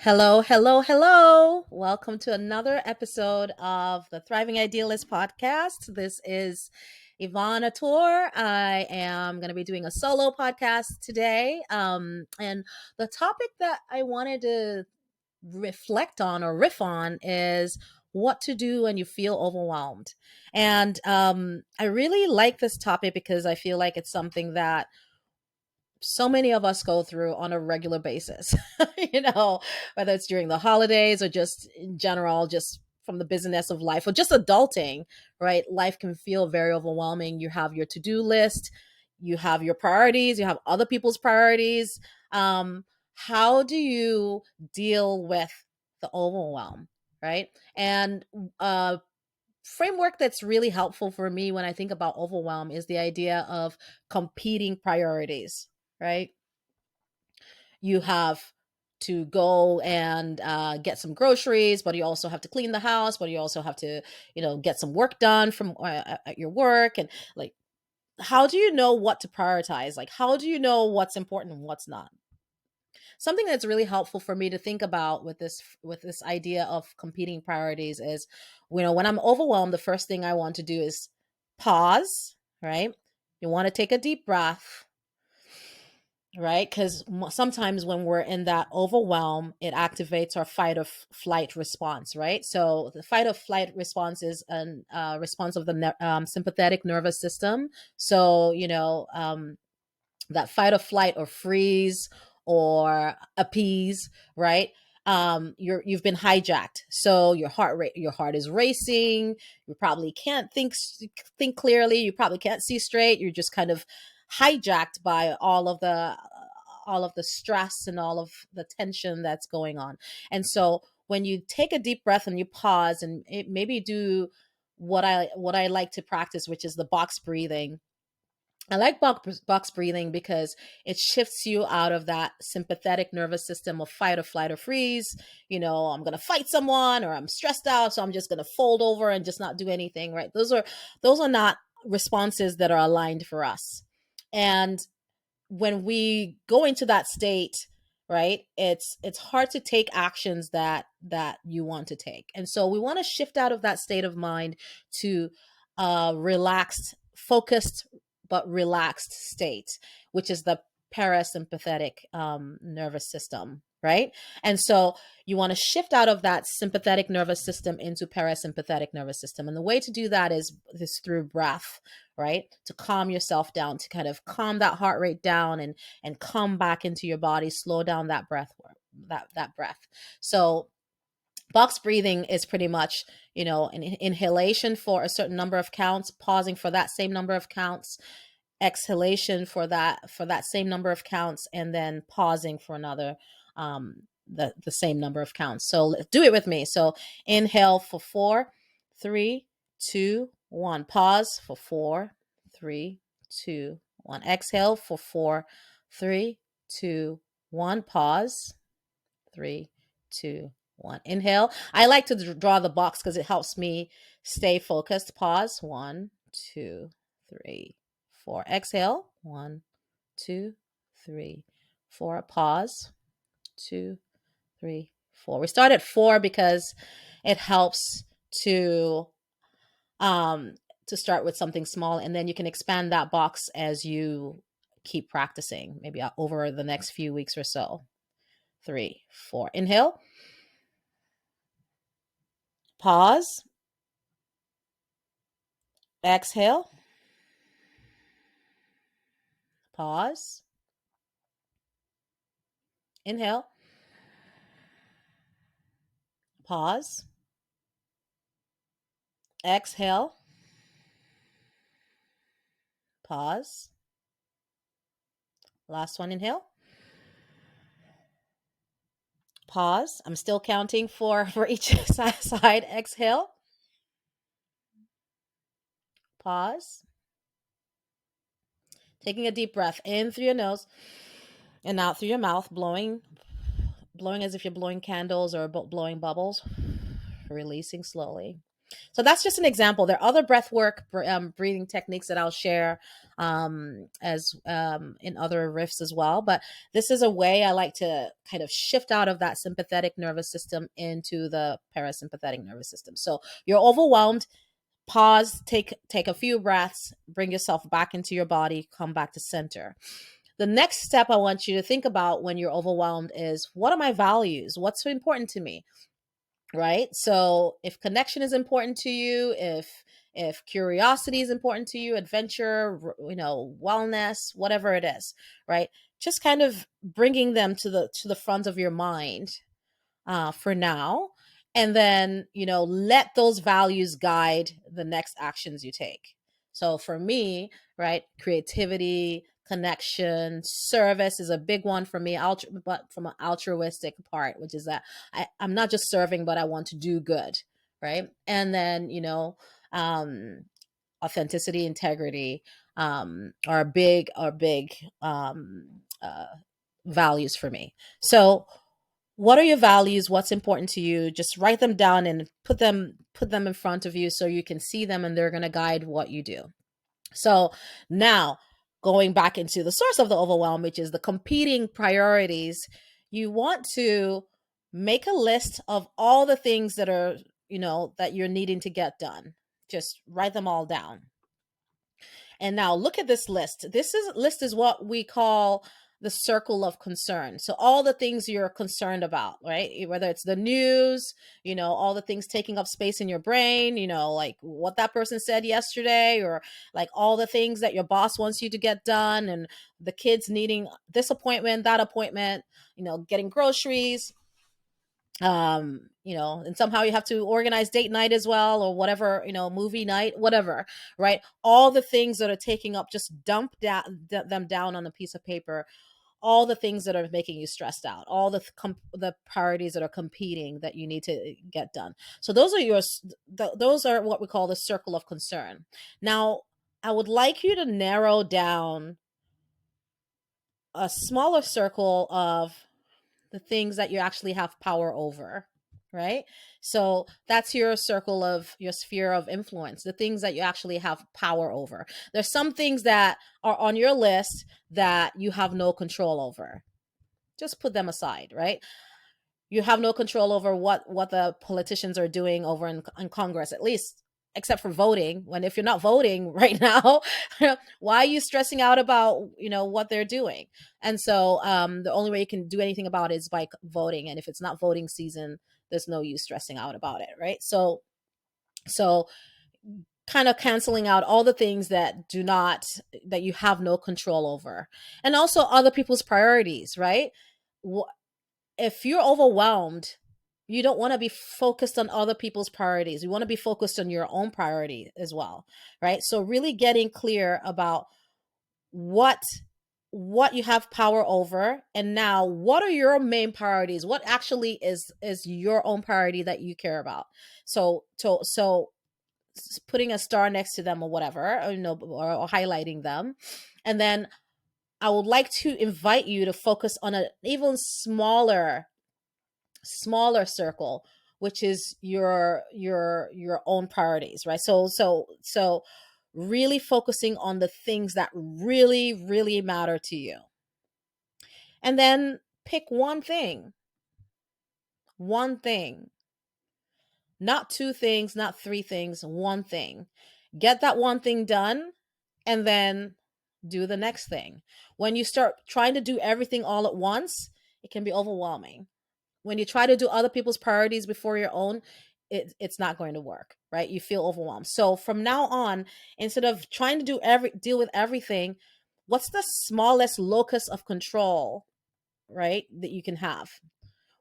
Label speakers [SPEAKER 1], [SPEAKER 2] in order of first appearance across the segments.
[SPEAKER 1] Hello, hello, hello. Welcome to another episode of the Thriving Idealist podcast. This is Yvonne Ator. I am going to be doing a solo podcast today. And the topic that I wanted to reflect on or riff on is what to do when you feel overwhelmed. And I really like this topic because I feel like it's something that so many of us go through on a regular basis, you know, whether it's during the holidays or just in general, just from the busyness of life or just adulting, right? Life can feel very overwhelming. You have your to do list, you have your priorities, you have other people's priorities. How do you deal with the overwhelm, right? And uh, framework that's really helpful for me when I think about overwhelm is the idea of competing priorities, right? You have to go and get some groceries, but you also have to clean the house, but you also have to, get some work done from at your work. And like, how do you know what to prioritize? Like, how do you know what's important and what's not? Something that's really helpful for me to think about with this idea of competing priorities is, when I'm overwhelmed, the first thing I want to do is pause, right? You want to take a deep breath, right? Because sometimes when we're in that overwhelm, it activates our fight or flight response, right? So the fight or flight response is a response of the sympathetic nervous system. So, that fight or flight or freeze or appease, right? You've been hijacked, so your heart is racing. You probably can't think clearly. You probably can't see straight. You're just kind of hijacked by all of the stress and all of the tension that's going on. And so when you take a deep breath and you pause and maybe do what I like to practice, which is the box breathing. I like box breathing because it shifts you out of that sympathetic nervous system of fight or flight or freeze. I'm going to fight someone, or I'm stressed out, so I'm just going to fold over and just not do anything, right? Those are not responses that are aligned for us. And when we go into that state, right, it's hard to take actions that you want to take. And so we want to shift out of that state of mind to relaxed, focused but relaxed state, which is the parasympathetic nervous system, right? And so you want to shift out of that sympathetic nervous system into parasympathetic nervous system. And the way to do that is through breath, right? To calm yourself down, to kind of calm that heart rate down and come back into your body, slow down that breath. So box breathing is pretty much, an inhalation for a certain number of counts, pausing for that same number of counts, exhalation for that same number of counts, and then pausing for another the same number of counts. So let's do it with me. So inhale for 4, 3, 2, 1. Pause for 4, 3, 2, 1. Exhale for 4, 3, 2, 1. Pause. 3, 2, 1. Inhale. I like to draw the box because it helps me stay focused. Pause. 1, 2, 3, 4. Exhale. 1, 2, 3, 4. Pause. 2, 3, 4. We start at 4 because it helps to to start with something small, and then you can expand that box as you keep practicing, maybe over the next few weeks or so. 3, 4. Inhale. Pause. Exhale. Pause. Inhale. Pause. Exhale. Pause. Last one. Inhale. Pause. I'm still counting for each side. Exhale. Pause. Taking a deep breath in through your nose and out through your mouth, blowing as if you're blowing candles or blowing bubbles, releasing slowly. So that's just an example. There are other breath work breathing techniques that I'll share as in other riffs as well. But this is a way I like to kind of shift out of that sympathetic nervous system into the parasympathetic nervous system. So you're overwhelmed, pause, take a few breaths, bring yourself back into your body, come back to center. The next step I want you to think about when you're overwhelmed is, what are my values? What's so important to me? Right? So if connection is important to you, if curiosity is important to you, adventure, wellness, whatever it is, right? Just kind of bringing them to the front of your mind for now. And then, let those values guide the next actions you take. So for me, right, creativity, connection, service is a big one for me, but from an altruistic part, which is that I'm not just serving, but I want to do good, right? And then, um, authenticity, integrity are big values for me. So what are your values? What's important to you? Just write them down and put them in front of you so you can see them, and they're going to guide what you do. So now, going back into the source of the overwhelm, which is the competing priorities, you want to make a list of all the things that are, that you're needing to get done. Just write them all down. And now look at this list. List is what we call the circle of concern. So all the things you're concerned about, right? Whether it's the news, all the things taking up space in your brain, like what that person said yesterday, or like all the things that your boss wants you to get done, and the kids needing this appointment, that appointment, getting groceries, and somehow you have to organize date night as well, or whatever, movie night, whatever, right? All the things that are taking up, just dump them down on a piece of paper. All the things that are making you stressed out, all the priorities that are competing that you need to get done. So those are what we call the circle of concern. Now, I would like you to narrow down a smaller circle of the things that you actually have power over, right? So that's your circle of your sphere of influence, the things that you actually have power over. There's some things that are on your list that you have no control over. Just put them aside, right? You have no control over what the politicians are doing over in Congress, at least except for voting. When if you're not voting right now, why are you stressing out about what they're doing? And so the only way you can do anything about it is by voting. And if it's not voting season, there's no use stressing out about it, right? So kind of canceling out all the things that you have no control over, and also other people's priorities, right? If you're overwhelmed, you don't want to be focused on other people's priorities. You want to be focused on your own priority as well, right? So really getting clear about what you have power over, and now what are your main priorities? What actually is your own priority that you care about? So putting a star next to them or whatever, or highlighting them. And then I would like to invite you to focus on an even smaller circle, which is your own priorities, right? So really focusing on the things that really, really matter to you. And then pick one thing, not two things, not three things, one thing. Get that one thing done, and then do the next thing. When you start trying to do everything all at once, it can be overwhelming. When you try to do other people's priorities before your own, it's not going to work, right? You feel overwhelmed. So from now on, instead of trying to deal with everything, what's the smallest locus of control, right, that you can have?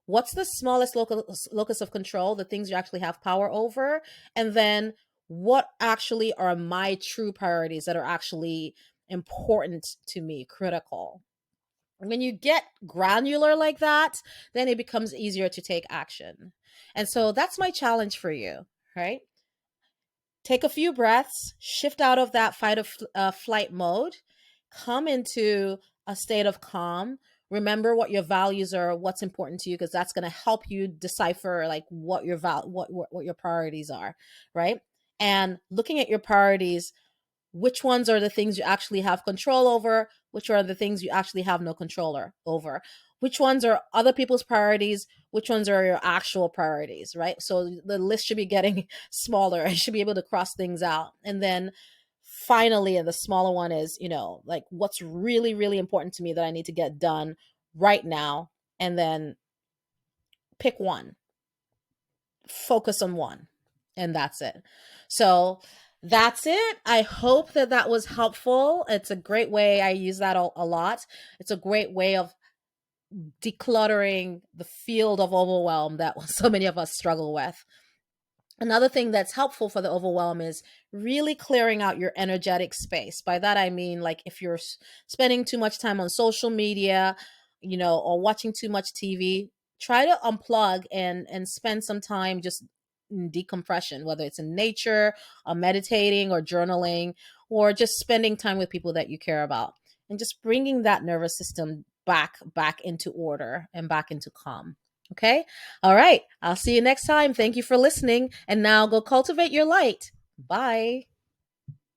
[SPEAKER 1] What's the smallest locus of control, the things you actually have power over? And then what actually are my true priorities that are actually important to me, critical? When you get granular like that, then it becomes easier to take action. And so that's my challenge for you, right? Take a few breaths, shift out of that fight or flight mode, come into a state of calm, remember what your values are, what's important to you, because that's going to help you decipher like what your what your priorities are, right? And looking at your priorities, which ones are the things you actually have control over, which are the things you actually have no control over, which ones are other people's priorities, which ones are your actual priorities, right? So the list should be getting smaller. I should be able to cross things out. And then finally, the smaller one is, like what's really, really important to me that I need to get done right now. And then pick one, focus on one, and that's it. So that's it. I hope that that was helpful. It's a great way. I use that a lot. It's a great way of decluttering the field of overwhelm that so many of us struggle with. Another thing that's helpful for the overwhelm is really clearing out your energetic space. By that, I mean, like if you're spending too much time on social media, or watching too much TV, try to unplug and spend some time just in decompression, whether it's in nature, or meditating, or journaling, or just spending time with people that you care about, and just bringing that nervous system back into order and back into calm. Okay. All right. I'll see you next time. Thank you for listening. And now go cultivate your light. Bye.